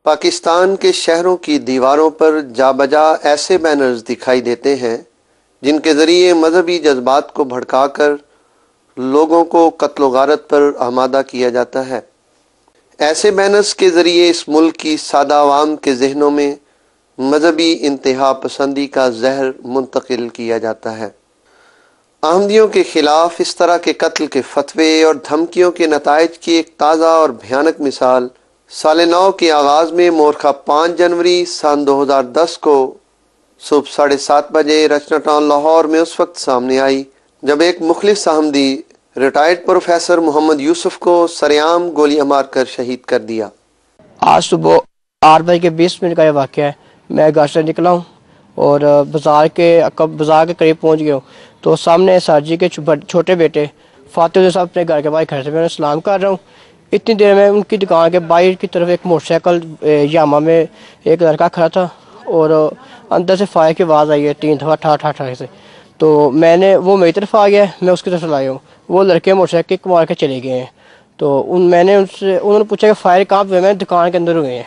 پاکستان کے شہروں کی دیواروں پر جا بجا ایسے بینرز دکھائی دیتے ہیں جن کے ذریعے مذہبی جذبات کو بھڑکا کر لوگوں کو قتل و غارت پر آمادہ کیا جاتا ہے۔ ایسے بینرز کے ذریعے اس ملک کی سادہ عوام کے ذہنوں میں مذہبی انتہا پسندی کا زہر منتقل کیا جاتا ہے۔ احمدیوں کے خلاف اس طرح کے قتل کے فتوے اور دھمکیوں کے نتائج کی ایک تازہ اور بھیانک مثال سال نو کے آغاز میں مورخہ 5 جنوری سن 2010 کو صبح 7:30 بجے رچنا ٹاؤن لاہور میں اس وقت سامنے آئی جب ایک مخلص احمدی ریٹائرڈ پروفیسر محمد یوسف کو سرعام گولیاں مار کر شہید کر دیا۔ آج صبح 8:20 کا یہ واقعہ ہے۔ میں گھر سے نکلا ہوں اور بازار کے قریب پہنچ گیا ہوں تو سامنے ساجی کے چھوٹے بیٹے فاتح صاحب اپنے گھر کے باہر کھڑے تھے۔ میں سلام کر رہا ہوں، اتنی دیر میں ان کی دکان کے باہر کی طرف ایک موٹر سائیکل یاما میں ایک لڑکا کھڑا تھا اور اندر سے فائر کی آواز آئی ہے 3 دفعہ ٹھا سے۔ تو وہ میری طرف آ گیا، میں اس کی طرف لایا ہوں۔ وہ لڑکے موٹر سائیکل کو مار کے چلے گئے ہیں۔ تو انہوں نے پوچھا کہ فائر کہاں پہ ہوئے؟ میں دکان کے اندر ہوئے ہیں۔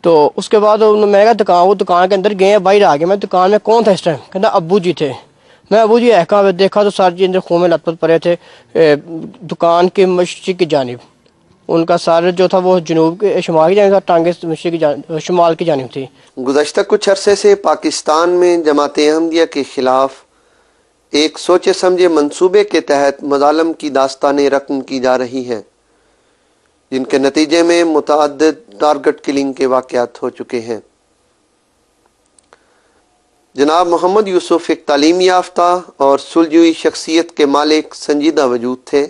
تو اس کے بعد میں کہا وہ دکان کے اندر گئے ہیں، باہر آ گئے۔ میں دکان میں کون تھا اس ٹائم؟ کہتا ابو جی تھے۔ میں ابو جی ہے کہاں؟ دیکھا تو سر جی اندر خون میں لت پت پڑے تھے دکان کے مشرق کی جانب۔ ان کا سر جو تھا وہ شمال کی جانب تھا، ٹانگیں شمال کی جانب تھی۔ گزشتہ کچھ عرصے سے پاکستان میں جماعت احمدیہ کے خلاف ایک سوچے سمجھے منصوبے کے تحت مظالم کی داستانیں رقم کی جا رہی ہیں، جن کے نتیجے میں متعدد ٹارگٹ کلنگ کے واقعات ہو چکے ہیں۔ جناب محمد یوسف ایک تعلیم یافتہ اور سلجھوئی شخصیت کے مالک سنجیدہ وجود تھے۔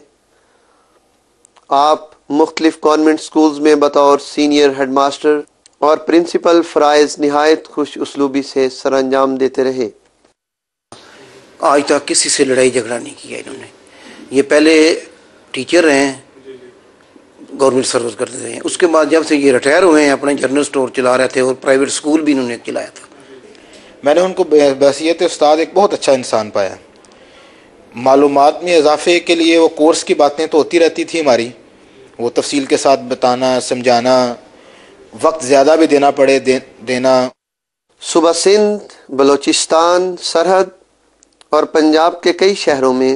آپ مختلف کانوینٹ سکولز میں بطور سینئر ہیڈ ماسٹر اور پرنسپل فرائض نہایت خوش اسلوبی سے سر انجام دیتے رہے۔ آج تک کسی سے لڑائی جھگڑا نہیں کیا انہوں نے۔ یہ پہلے ٹیچر رہے ہیں، گورنمنٹ سروس کرتے رہے ہیں، اس کے بعد جب سے یہ ریٹائر ہوئے ہیں اپنا جنرل سٹور چلا رہے تھے اور پرائیویٹ سکول بھی انہوں نے چلایا تھا۔ میں نے ان کو بحیثیت استاد ایک بہت اچھا انسان پایا۔ معلومات میں اضافے کے لیے وہ کورس کی باتیں تو ہوتی رہتی تھی ہماری، وہ تفصیل کے ساتھ بتانا، سمجھانا، وقت زیادہ بھی دینا پڑے دینا۔ صوبہ سندھ، بلوچستان، سرحد اور پنجاب کے کئی شہروں میں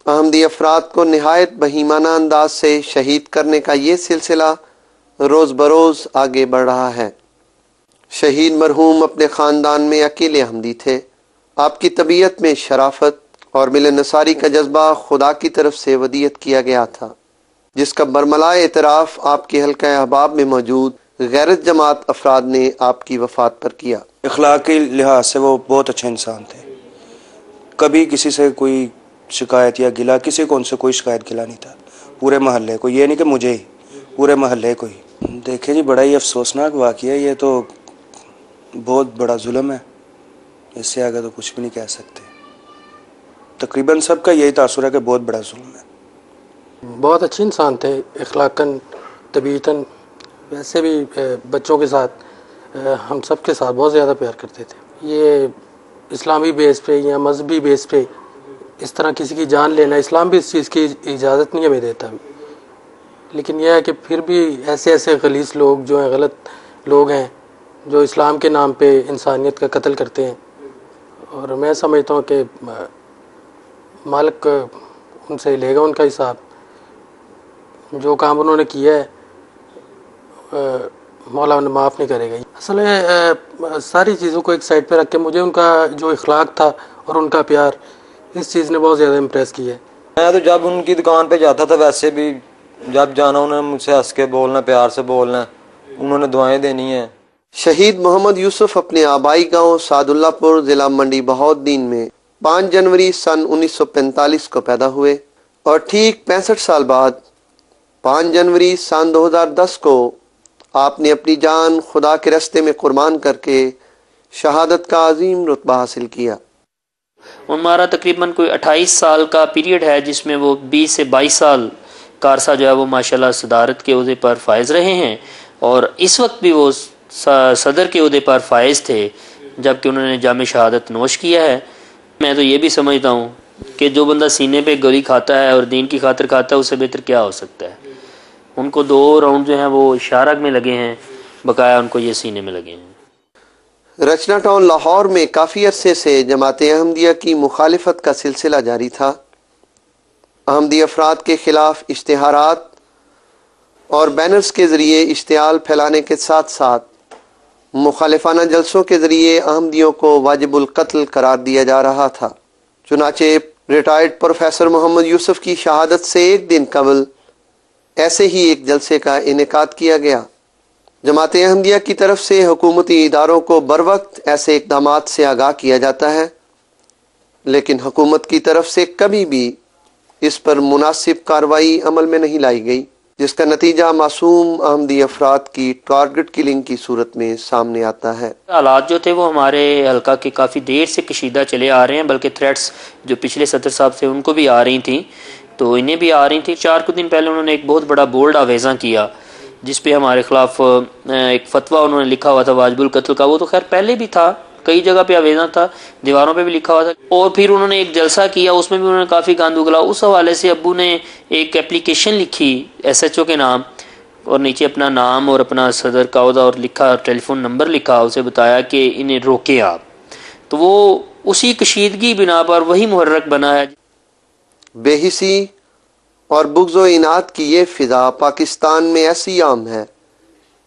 احمدی افراد کو نہایت بہیمانہ انداز سے شہید کرنے کا یہ سلسلہ روز بروز آگے بڑھ رہا ہے۔ شہید مرحوم اپنے خاندان میں اکیلے احمدی تھے۔ آپ کی طبیعت میں شرافت اور مل نثاری کا جذبہ خدا کی طرف سے ودیعت کیا گیا تھا، جس کا برملا اعتراف آپ کے حلقہ احباب میں موجود غیرت جماعت افراد نے آپ کی وفات پر کیا۔ اخلاقی لحاظ سے وہ بہت اچھے انسان تھے، کبھی کسی سے کوئی شکایت یا گلا، کسی کو ان سے کوئی شکایت گلا نہیں تھا۔ پورے محلے کو، یہ نہیں کہ مجھے ہی، پورے محلے کو ہی۔ دیکھیں جی، بڑا ہی افسوسناک واقعہ ہے، یہ تو بہت بڑا ظلم ہے، اس سے آگے تو کچھ بھی نہیں کہہ سکتے۔ تقریباً سب کا یہی تاثر ہے کہ بہت بڑا ظلم ہے۔ بہت اچھے انسان تھے اخلاقاً، طبیعتاً، ویسے بھی بچوں کے ساتھ ہم سب کے ساتھ بہت زیادہ پیار کرتے تھے۔ یہ اسلامی بیس پہ یا مذہبی بیس پہ اس طرح کسی کی جان لینا، اسلام بھی اس چیز کی اجازت نہیں ہمیں دیتا، لیکن یہ ہے کہ پھر بھی ایسے غلیظ لوگ جو ہیں، غلط لوگ ہیں جو اسلام کے نام پہ انسانیت کا قتل کرتے ہیں، اور میں سمجھتا ہوں کہ مالک ان سے لے گا ان کا حساب۔ جو کام انہوں نے کیا ہے مولا انہیں معاف نہیں کرے گا۔ اصل میں ساری چیزوں کو ایک سائڈ پہ رکھ کے مجھے ان کا جو اخلاق تھا اور ان کا پیار، اس چیز نے بہت زیادہ امپریس کیا ہے۔ میں تو جب ان کی دکان پہ جاتا تھا، ویسے بھی جب جانا انہوں نے مجھ سے ہنس کے بولنا، پیار سے بولنا، انہوں نے دعائیں دینی ہیں۔ شہید محمد یوسف اپنے آبائی گاؤں سعد اللہ پور ضلع منڈی بہاؤالدین میں 5 جنوری سن 1945 کو پیدا ہوئے اور ٹھیک 65 سال بعد 5 جنوری سن 2010 کو آپ نے اپنی جان خدا کے راستے میں قربان کر کے شہادت کا عظیم رتبہ حاصل کیا۔ ہمارا تقریباً کوئی 28 سال کا پیریڈ ہے، جس میں وہ 20 سے 22 سال کا عرصہ جو ہے وہ ماشاءاللہ صدارت کے عہدے پر فائز رہے ہیں، اور اس وقت بھی وہ صدر کے عہدے پر فائز تھے جبکہ انہوں نے جام شہادت نوش کیا ہے۔ میں تو یہ بھی سمجھتا ہوں کہ جو بندہ سینے پہ گولی کھاتا ہے اور دین کی خاطر کھاتا ہے، اس سے بہتر کیا ہو سکتا ہے۔ ان کو 2 راؤنڈ جو ہیں وہ شارگ میں لگے ہیں، بقایا ان کو یہ سینے میں لگے ہیں۔ رچنا ٹاؤن لاہور میں کافی عرصے سے جماعت احمدیہ کی مخالفت کا سلسلہ جاری تھا۔ احمدی افراد کے خلاف اشتہارات اور بینرز کے ذریعے اشتعال پھیلانے کے ساتھ ساتھ مخالفانہ جلسوں کے ذریعے احمدیوں کو واجب القتل قرار دیا جا رہا تھا۔ چنانچہ ریٹائرڈ پروفیسر محمد یوسف کی شہادت سے ایک دن قبل ایسے ہی ایک جلسے کا انعقاد کیا گیا۔ جماعت احمدیہ کی طرف سے حکومتی اداروں کو بروقت ایسے اقدامات سے آگاہ کیا جاتا ہے، لیکن حکومت کی طرف سے کبھی بھی اس پر مناسب کارروائی عمل میں نہیں لائی گئی، جس کا نتیجہ معصوم احمدی افراد کی ٹارگٹ کلنگ کی صورت میں سامنے آتا ہے۔ حالات جو تھے وہ ہمارے حلقہ کے کافی دیر سے کشیدہ چلے آ رہے ہیں، بلکہ تھریٹس جو پچھلے صدر صاحب تھے ان کو بھی آ رہی تھیں، تو انہیں بھی آ رہی تھیں۔ 4 دن پہلے انہوں نے ایک بہت بڑا بورڈ آویزاں کیا جس پہ ہمارے خلاف ایک فتویٰ انہوں نے لکھا ہوا تھا واجب القتل کا۔ وہ تو خیر پہلے بھی تھا، کئی جگہ پہ آویزاں تھا، دیواروں پہ بھی لکھا ہوا تھا، اور پھر انہوں نے ایک جلسہ کیا، اس میں بھی انہوں نے کافی گاند اگلا۔ اس حوالے سے ابو نے ایک اپلیکیشن لکھی SHO کے نام، اور نیچے اپنا نام اور اپنا صدر کا عہدہ اور لکھا، ٹیلی فون نمبر لکھا، اسے بتایا کہ انہیں روکیں آپ۔ تو وہ اسی کشیدگی بنا پر وہی محرک بنا ہے۔ بے حسی اور بغض و اناد کی یہ فضا پاکستان میں ایسی عام ہے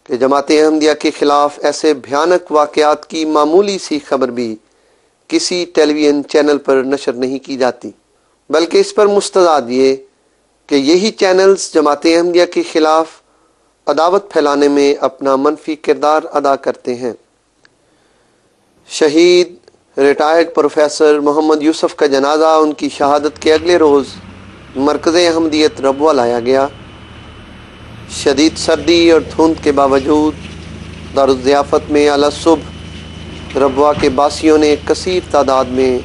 کہ جماعت احمدیہ کے خلاف ایسے بھیانک واقعات کی معمولی سی خبر بھی کسی ٹیلی ویژن چینل پر نشر نہیں کی جاتی، بلکہ اس پر مستداد یہ کہ یہی چینلز جماعت احمدیہ کے خلاف عداوت پھیلانے میں اپنا منفی کردار ادا کرتے ہیں۔ شہید ریٹائرڈ پروفیسر محمد یوسف کا جنازہ ان کی شہادت کے اگلے روز مرکز احمدیت ربوہ لایا گیا۔ شدید سردی اور دھند کے باوجود دارالضیافت میں اعلی صبح ربوہ کے باسیوں نے کثیر تعداد میں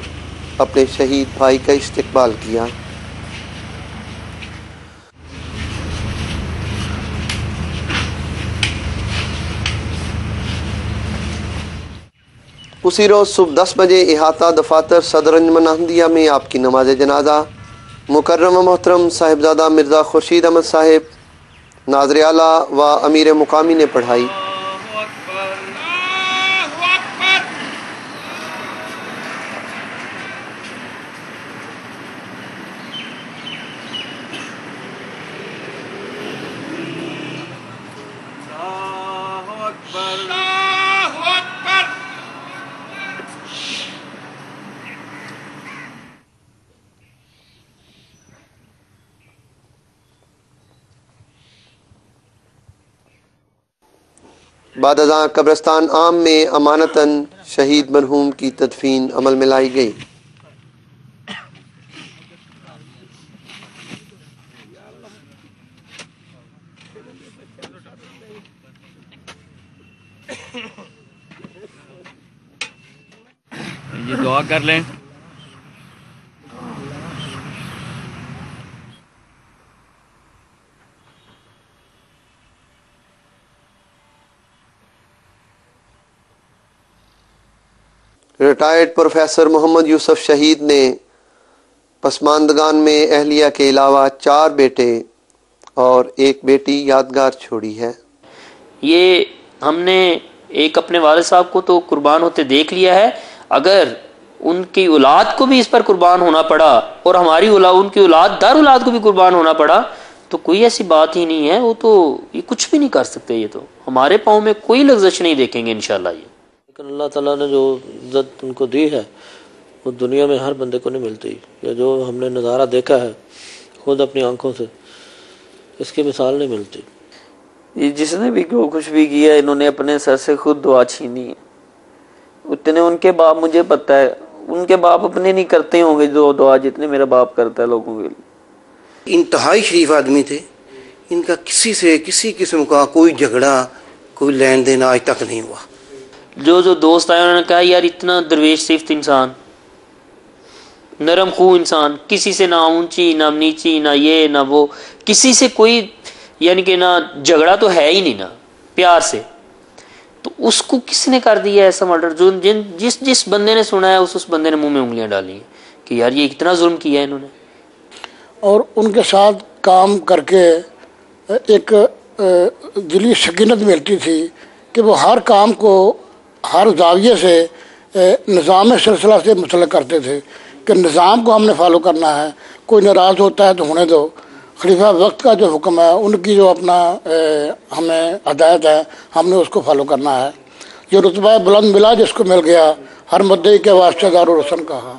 اپنے شہید بھائی کا استقبال کیا۔ اسی روز صبح 10 بجے احاطہ دفاتر صدر انجمن احمدیہ میں آپ کی نماز جنازہ مکرم و محترم صاحبزادہ مرزا خورشید احمد صاحب ناظر اعلیٰ و امیر مقامی نے پڑھائی۔ بعد ازاں قبرستان عام میں امانتاً شہید مرحوم کی تدفین عمل میں لائی گئی۔ یہ دعا کر لیں۔ ریٹائرڈ پروفیسر محمد یوسف شہید نے پسماندگان میں اہلیہ کے علاوہ 4 بیٹے اور 1 بیٹی یادگار چھوڑی ہے۔ یہ ہم نے ایک اپنے والد صاحب کو تو قربان ہوتے دیکھ لیا ہے، اگر ان کی اولاد کو بھی اس پر قربان ہونا پڑا اور ہماری ان کی اولاد در اولاد کو بھی قربان ہونا پڑا تو کوئی ایسی بات ہی نہیں ہے، وہ تو یہ کچھ بھی نہیں کر سکتے، یہ تو ہمارے پاؤں میں کوئی لغزش نہیں دیکھیں گے انشاءاللہ۔ یہ لیکن اللہ تعالیٰ نے جو عزت ان کو دی ہے وہ دنیا میں ہر بندے کو نہیں ملتی، یا جو ہم نے نظارہ دیکھا ہے خود اپنی آنکھوں سے، اس کی مثال نہیں ملتی۔ یہ جس نے بھی کچھ بھی کیا انہوں نے اپنے سر سے خود دعا چھینی ہے۔ اتنے ان کے باپ، مجھے پتہ ہے ان کے باپ اپنے نہیں کرتے ہوں گے جو دعا جتنے میرا باپ کرتا ہے لوگوں کے لیے۔ انتہائی شریف آدمی تھے، ان کا کسی سے کسی قسم کا کوئی جھگڑا، کوئی لین دین آج تک نہیں ہوا۔ جو دوست آئے انہوں نے کہا یار اتنا درویش صفت انسان، نرم خو انسان، کسی سے نہ اونچی نہ نیچی، نہ یہ نہ وہ، کسی سے کوئی یعنی کہ نہ جھگڑا تو ہے ہی نہیں، نہ پیار سے، تو اس کو کس نے کر دیا ایسا مرڈر؟ جو جس بندے نے سنا ہے اس بندے نے منہ میں انگلیاں ڈالی ہیں کہ یار یہ اتنا ظلم کیا ہے انہوں نے۔ اور ان کے ساتھ کام کر کے ایک دلی سکینت ملتی تھی کہ وہ ہر کام کو ہر زاویے سے نظام سلسلہ سے متعلق کرتے تھے کہ نظام کو ہم نے فالو کرنا ہے، کوئی ناراض ہوتا ہے تو ہونے دو، خلیفہ وقت کا جو حکم ہے، ان کی جو اپنا ہمیں ہدایت ہے، ہم نے اس کو فالو کرنا ہے۔ جو رتبہ بلند ملا جس کو مل گیا، ہر مدعی کے واسطے دار و رسن کہا۔